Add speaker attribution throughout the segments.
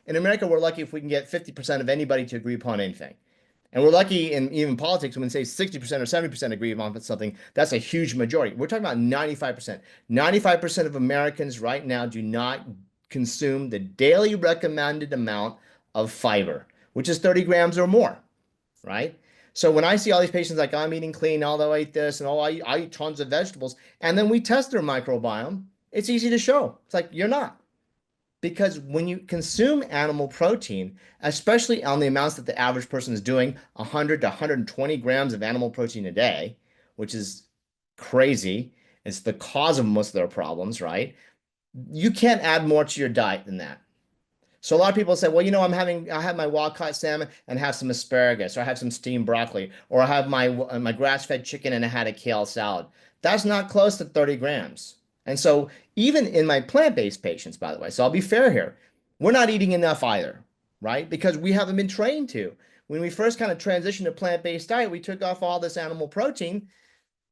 Speaker 1: In America, we're lucky if we can get 50% of anybody to agree upon anything. And we're lucky in even politics when, say, 60% or 70% agree on something, that's a huge majority. We're talking about 95%. 95% of Americans right now do not consume the daily recommended amount of fiber, which is 30 grams or more, right? So when I see all these patients like, I'm eating clean, although I eat this, and I eat tons of vegetables, and then we test their microbiome, it's easy to show. It's like, you're not. Because when you consume animal protein, especially on the amounts that the average person is doing, 100 to 120 grams of animal protein a day, which is crazy. It's the cause of most of their problems, right? You can't add more to your diet than that. So a lot of people say, well, I have my wild caught salmon and have some asparagus, or I have some steamed broccoli, or I have my grass-fed chicken and I had a kale salad. That's not close to 30 grams. And so even in my plant-based patients, by the way, so I'll be fair here, we're not eating enough either, right? Because we haven't been trained to. When we first kind of transitioned to plant-based diet, we took off all this animal protein,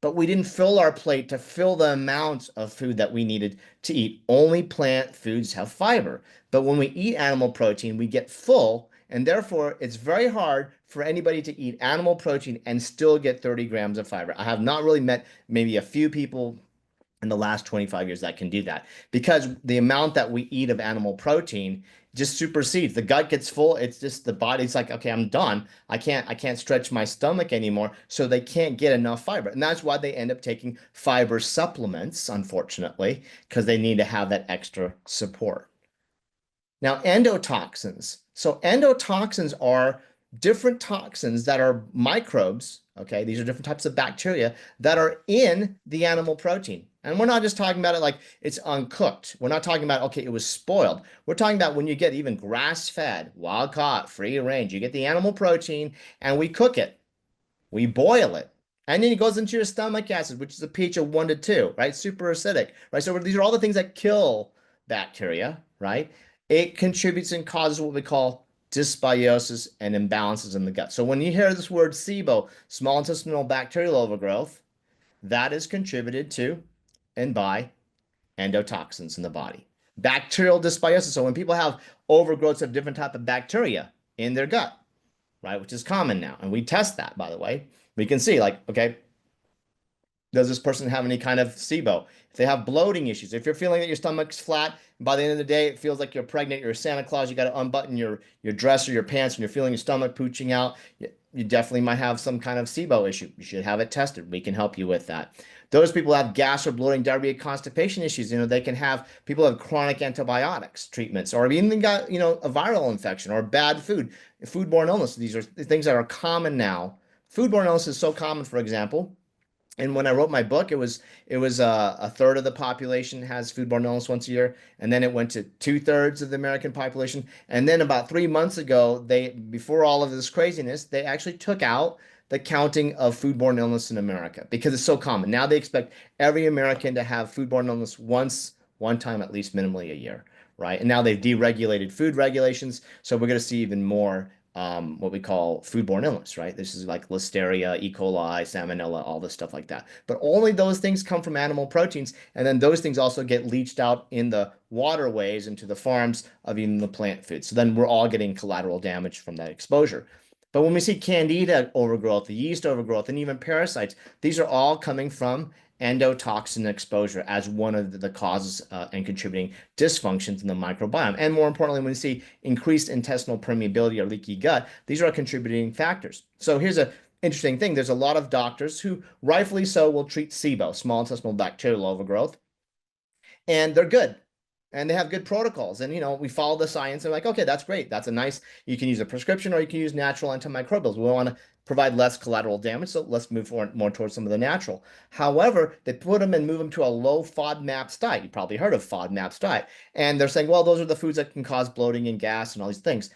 Speaker 1: but we didn't fill our plate to fill the amount of food that we needed to eat. Only plant foods have fiber. But when we eat animal protein, we get full, and therefore it's very hard for anybody to eat animal protein and still get 30 grams of fiber. I have not really met maybe a few people in the last 25 years that can do that, because the amount that we eat of animal protein just supersedes. The gut gets full. It's just the body's like, okay, I'm done. I can't stretch my stomach anymore. So they can't get enough fiber. And that's why they end up taking fiber supplements, unfortunately, because they need to have that extra support. Now, endotoxins. So endotoxins are different toxins that are microbes. Okay, these are different types of bacteria that are in the animal protein. And we're not just talking about it like it's uncooked. We're not talking about, okay, it was spoiled. We're talking about when you get even grass-fed, wild-caught, free-range, you get the animal protein and we cook it. We boil it. And then it goes into your stomach acid, which is a pH of 1 to 2, right? Super acidic, right? So these are all the things that kill bacteria, right? It contributes and causes what we call dysbiosis and imbalances in the gut. So when you hear this word SIBO, small intestinal bacterial overgrowth, that is contributed to and by endotoxins in the body. Bacterial dysbiosis. So when people have overgrowths of different type of bacteria in their gut, right, which is common now, and we test that, by the way, we can see like, okay, does this person have any kind of SIBO? If they have bloating issues, if you're feeling that your stomach's flat, and by the end of the day, it feels like you're pregnant, you're Santa Claus, you got to unbutton your dress or your pants, and you're feeling your stomach pooching out, you definitely might have some kind of SIBO issue. You should have it tested. We can help you with that. Those people have gas or bloating, diarrhea, constipation issues. They can have people have chronic antibiotics treatments, or even got, a viral infection or bad foodborne illness. These are things that are common now. Foodborne illness is so common, for example. And when I wrote my book, it was a third of the population has foodborne illness once a year, and then it went to 2/3 of the American population. And then about 3 months ago, before all of this craziness, they actually took out the counting of foodborne illness in America because it's so common. Now they expect every American to have foodborne illness one time at least minimally a year, right? And now they've deregulated food regulations, so we're going to see even more what we call foodborne illness, right? This is like Listeria, E. coli, Salmonella, all this stuff like that. But only those things come from animal proteins, and then those things also get leached out in the waterways into the farms of even the plant food. So then we're all getting collateral damage from that exposure. But when we see candida overgrowth, the yeast overgrowth, and even parasites, these are all coming from endotoxin exposure as one of the causes and contributing dysfunctions in the microbiome. And more importantly, when we see increased intestinal permeability or leaky gut, these are contributing factors. So here's an interesting thing. There's a lot of doctors who, rightfully so, will treat SIBO, small intestinal bacterial overgrowth, and they're good. And they have good protocols. And, we follow the science and like, okay, that's great. You can use a prescription or you can use natural antimicrobials. We want to provide less collateral damage. So let's move more towards some of the natural. However, they put them and move them to a low FODMAP diet. You probably heard of FODMAP diet. And they're saying, well, those are the foods that can cause bloating and gas and all these things.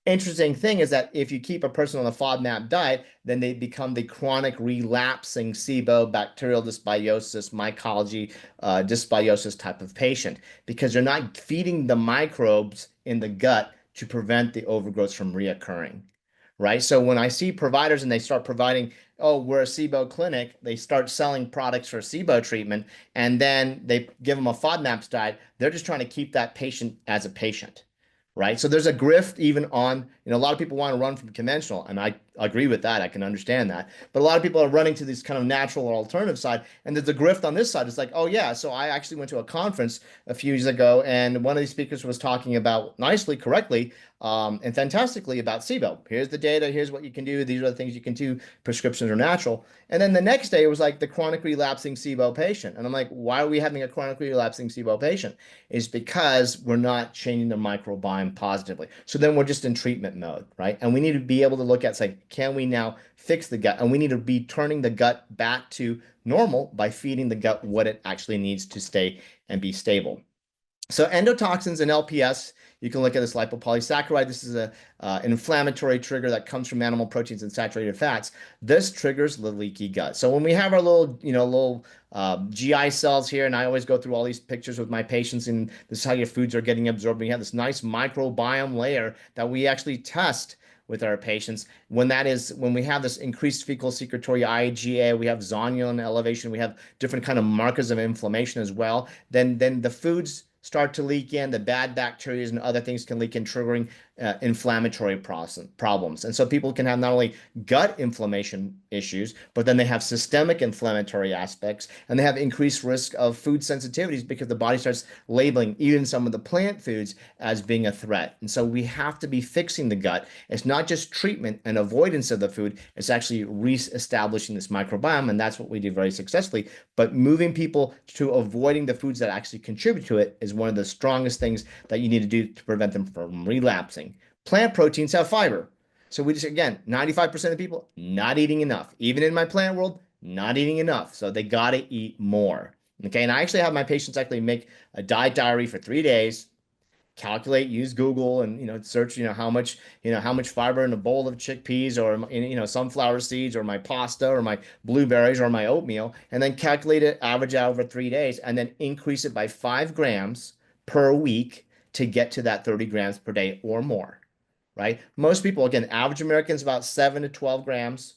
Speaker 1: Interesting thing is that if you keep a person on a FODMAP diet, then they become the chronic relapsing SIBO, bacterial dysbiosis, mycology, dysbiosis type of patient because they're not feeding the microbes in the gut to prevent the overgrowths from reoccurring, right? So when I see providers and they start providing, oh, we're a SIBO clinic, they start selling products for SIBO treatment, and then they give them a FODMAP diet, they're just trying to keep that patient as a patient. right? So there's a grift even on, a lot of people want to run from conventional, and I agree with that. I can understand that. But a lot of people are running to this kind of natural or alternative side, and there's a grift on this side. It's like, oh yeah, so I actually went to a conference a few years ago, and one of these speakers was talking about nicely, correctly, and fantastically about SIBO. Here's the data. Here's what you can do. These are the things you can do. Prescriptions are natural. And then the next day it was like the chronic relapsing SIBO patient. And I'm like, why are we having a chronic relapsing SIBO patient? Is because we're not changing the microbiome positively. So then we're just in treatment mode, right? And we need to be able to look at, say, can we now fix the gut? And we need to be turning the gut back to normal by feeding the gut what it actually needs to stay and be stable. So endotoxins and LPS, you can look at this lipopolysaccharide. This is an inflammatory trigger that comes from animal proteins and saturated fats. This triggers the leaky gut. So when we have our little GI cells here, and I always go through all these pictures with my patients, and this is how your foods are getting absorbed. We have this nice microbiome layer that we actually test with our patients. When we have this increased fecal secretory IgA, we have zonulin elevation, we have different kind of markers of inflammation as well. Then the foods start to leak in, the bad bacteria and other things can leak in, triggering inflammatory problems. And so people can have not only gut inflammation issues, but then they have systemic inflammatory aspects, and they have increased risk of food sensitivities because the body starts labeling even some of the plant foods as being a threat. And so we have to be fixing the gut. It's not just treatment and avoidance of the food, it's actually re-establishing this microbiome, and that's what we do very successfully. But moving people to avoiding the foods that actually contribute to it is one of the strongest things that you need to do to prevent them from relapsing. Plant proteins have fiber. So we just, again, 95% of people not eating enough. Even in my plant world, not eating enough. So they got to eat more. Okay. And I actually have my patients actually make a diet diary for 3 days, calculate, use Google, and search how much fiber in a bowl of chickpeas, or sunflower seeds, or my pasta, or my blueberries, or my oatmeal, and then calculate it, average out over 3 days, and then increase it by 5 grams per week to get to that 30 grams per day or more, right? Most people, again, average Americans about 7 to 12 grams,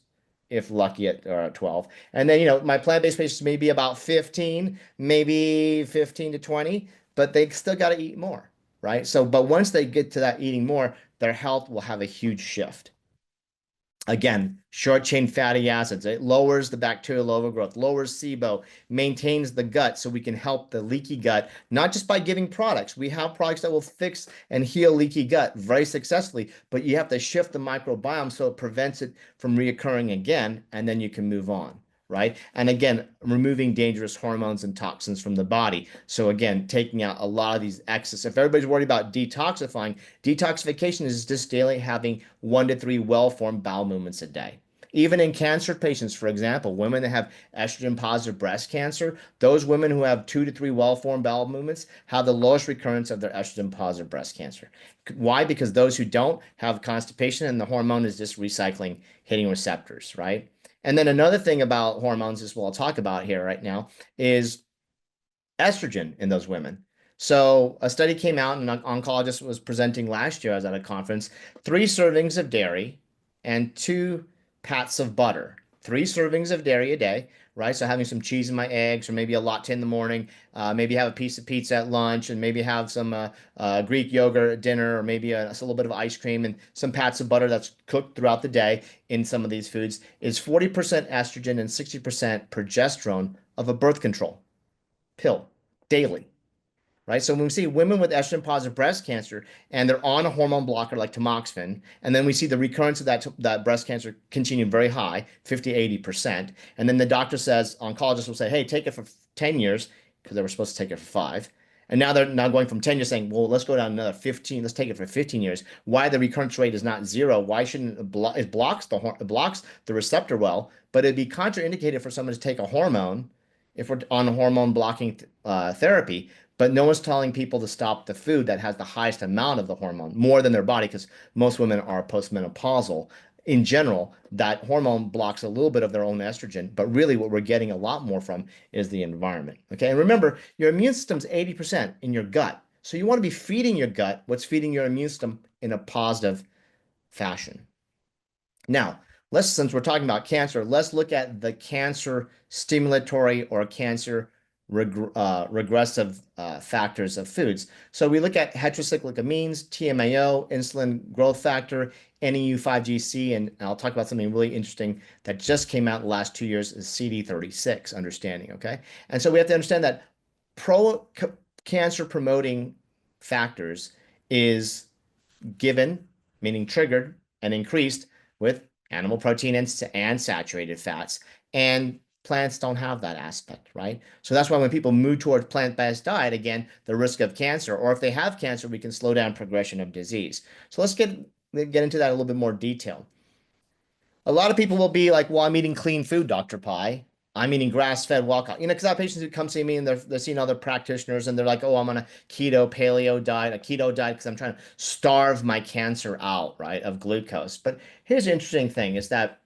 Speaker 1: if lucky at 12. And then, my plant-based patients may be about 15, maybe 15 to 20, but they still got to eat more, right? So, but once they get to that eating more, their health will have a huge shift. Again, short chain fatty acids. It lowers the bacterial overgrowth, lowers SIBO, maintains the gut so we can help the leaky gut, not just by giving products. We have products that will fix and heal leaky gut very successfully, but you have to shift the microbiome so it prevents it from reoccurring again, and then you can move on. Right. And again, removing dangerous hormones and toxins from the body. So again, taking out a lot of these excess. If everybody's worried about detoxification is just daily having 1 to 3 well-formed bowel movements a day. Even in cancer patients, for example, women that have estrogen positive breast cancer, those women who have 2 to 3 well-formed bowel movements have the lowest recurrence of their estrogen positive breast cancer. Why? Because those who don't have constipation and the hormone is just recycling, hitting receptors, right? And then another thing about hormones is what I'll talk about here right now is estrogen in those women. So a study came out, and an oncologist was presenting last year. I was at a conference, 3 servings of dairy and 2 pats of butter. 3 servings of dairy a day, right? So having some cheese in my eggs, or maybe a latte in the morning, maybe have a piece of pizza at lunch, and maybe have some Greek yogurt at dinner, or maybe a little bit of ice cream and some pats of butter that's cooked throughout the day in some of these foods, is 40% estrogen and 60% progesterone of a birth control pill daily, right? So when we see women with estrogen positive breast cancer and they're on a hormone blocker like tamoxifen, and then we see the recurrence of that breast cancer continue very high, 50, 80%. And then the doctor says, oncologist will say, hey, take it for 10 years, because they were supposed to take it for 5. And now they're now going from 10 years saying, well, let's go down another 15. Let's take it for 15 years. Why the recurrence rate is not 0? Why shouldn't it blocks the receptor well, but it'd be contraindicated for someone to take a hormone if we're on hormone blocking therapy, but no one's telling people to stop the food that has the highest amount of the hormone, more than their body, because most women are postmenopausal. In general, that hormone blocks a little bit of their own estrogen, but really what we're getting a lot more from is the environment. Okay, and remember, your immune system's 80% in your gut. So you want to be feeding your gut what's feeding your immune system in a positive fashion. Now, since we're talking about cancer, let's look at the cancer stimulatory or cancer regressive factors of foods. So we look at heterocyclic amines, TMAO, insulin growth factor, NEU5GC, and I'll talk about something really interesting that just came out in the last 2 years is CD36 understanding, okay? And so we have to understand that pro-cancer promoting factors is given, meaning triggered and increased with animal protein and saturated fats. And plants don't have that aspect, right? So that's why when people move towards plant-based diet, again, the risk of cancer, or if they have cancer, we can slow down progression of disease. So let's get into that a little bit more detail. A lot of people will be like, well, I'm eating clean food, Dr. Pai. I'm eating grass-fed wild-caught. Because I have patients who come see me and they're seeing other practitioners and they're like, oh, I'm on a keto, paleo diet, a keto diet because I'm trying to starve my cancer out, right, of glucose. But here's the interesting thing is that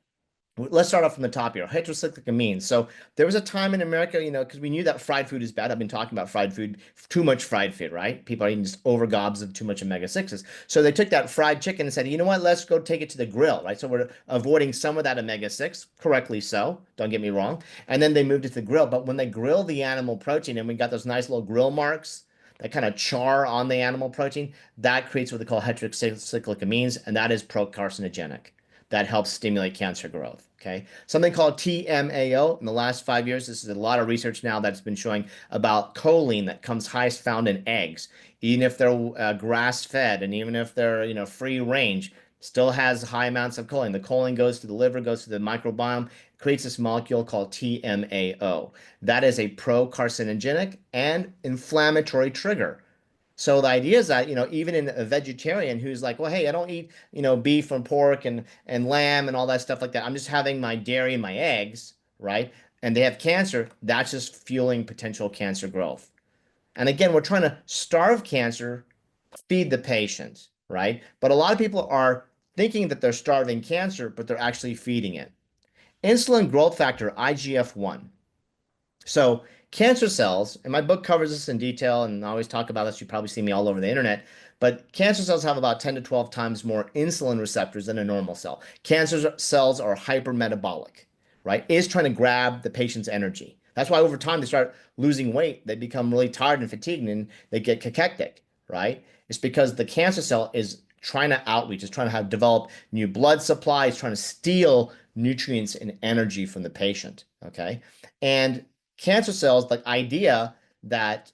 Speaker 1: let's start off from the top here. Heterocyclic amines. So there was a time in America, because we knew that fried food is bad. I've been talking about fried food, too much fried food, right? People are eating just over gobs of too much omega-6s. So they took that fried chicken and said, you know what? Let's go take it to the grill, right? So we're avoiding some of that omega-6, correctly so. Don't get me wrong. And then they moved it to the grill. But when they grill the animal protein and we got those nice little grill marks, that kind of char on the animal protein, that creates what they call heterocyclic amines, and that is pro-carcinogenic. That helps stimulate cancer growth. Okay. Something called TMAO. In the last 5 years, this is a lot of research now that's been showing about choline that comes highest found in eggs. Even if they're grass-fed and even if they're, free range, still has high amounts of choline. The choline goes to the liver, goes to the microbiome, creates this molecule called TMAO. That is a pro-carcinogenic and inflammatory trigger. So the idea is that, even in a vegetarian who's like, well, hey, I don't eat, beef and pork and lamb and all that stuff like that. I'm just having my dairy and my eggs, right? And they have cancer, that's just fueling potential cancer growth. And again, we're trying to starve cancer, feed the patient, right? But a lot of people are thinking that they're starving cancer, but they're actually feeding it. Insulin growth factor, IGF-1. So cancer cells, and my book covers this in detail, and I always talk about this. You probably see me all over the internet, but cancer cells have about 10 to 12 times more insulin receptors than a normal cell. Cancer cells are hypermetabolic, right? It's trying to grab the patient's energy. That's why over time they start losing weight. They become really tired and fatigued, and they get cachectic, right? It's because the cancer cell is trying to outreach, is trying to develop new blood supply, is trying to steal nutrients and energy from the patient, okay? And cancer cells, like idea that